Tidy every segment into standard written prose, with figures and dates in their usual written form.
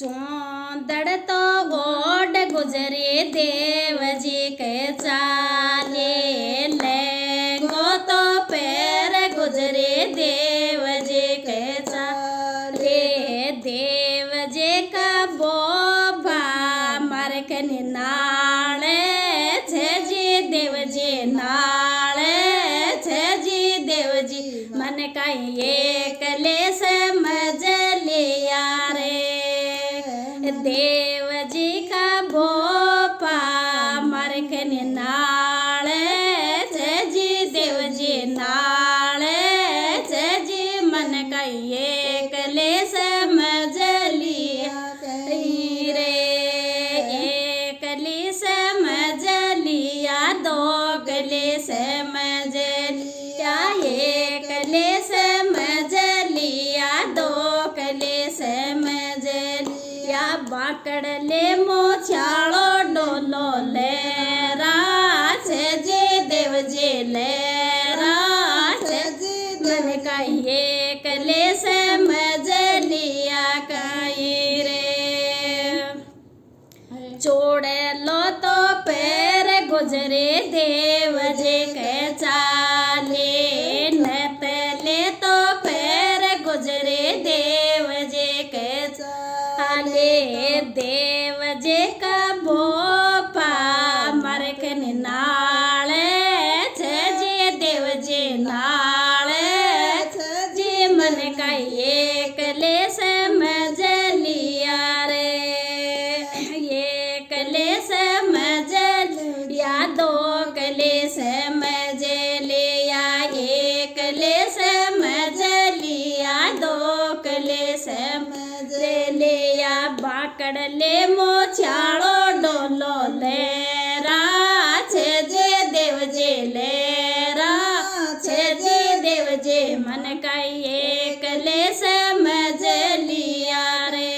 चौंदड़ तो ओड गुजरे देव जी के चाले, लेंगो तो पैर गुजरे देव जी के चाले। देव जी का बोभा मरकन नाले छे जी देव जी नाले छे जी देव जी मन का एक ले समझ लिया रे। देव जी का भोपा मरकन नाल छे जी देव जी नाल छे जी मन का एक ले समझ लिया रे। एक ले समझ लिया, दो गले समझ लिया, एक ले समझ लिया, दो गले समझ लिया। बाकड़ ले मोछालो डोलो ले छे जी देव जी ले छे जी मन का एक ले समझ लिया कई रे। चोड़े लो तो पैर गुजरे देव जी के चाले, नतले तो पैर गुजरे देव जी के चाले। देव जी का भोपा मरकन नाल छे जी देव जी नाल छे जी मन का एक ले समझ लिया रे। एक ले समझ लिया, दो गले समझ लिया, एक ले समझ लिया, दो गले समझ लिया। बाकड़ ले मोछालो डोलो ले छे जी देव जी ले छे जी देव जी मन का एक ले समझ लिया रे।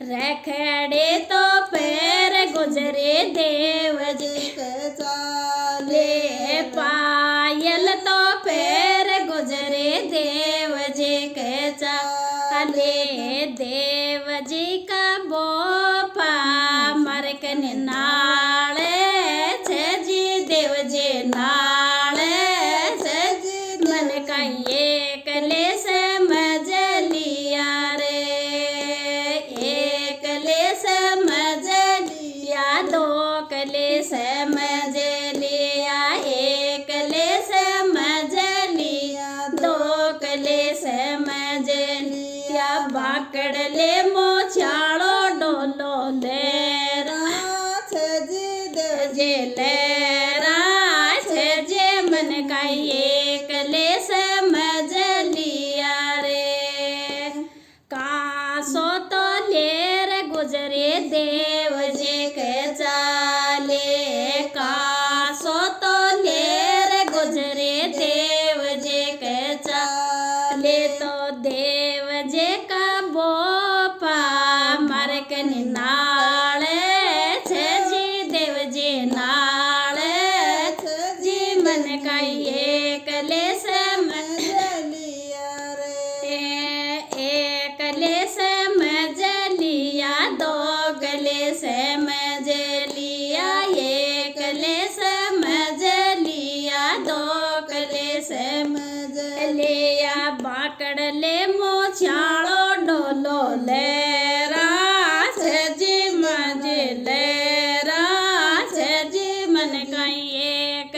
रखड़े तो पैर गुजरे देव जी के चाले, पायल तो पैर गुजरे देव जी के चाले। देव जी का बोपा मरकन नाल छे जी देव जी नाल छे जी मन का एक ले समझ लिया रे। एक ले समझ लिया, दो ले समझ लिया, एक ले समझ लिया, दो ले समझ लिया। बाकड़ ले मोछालो डोलो ले छे जी देव जी ले छे जी मन का एक ले समझ लिया रे। कासो तो लेर गुजरे देव जी के चाले, कासो तो लेर गुजरे देव जी के चाले। तो देव जी का बोपा मरकन नाल छे जी देव जी नाल छे जी मन का एक ले समझ लिया रे। एक ले समझ लिया, दो गले समझ लिया, एक ले समझ लिया, दो गले समझ लिया। बाकड़ ले मोछालो डोलो ले छे जी मज ले छे जी मन का एक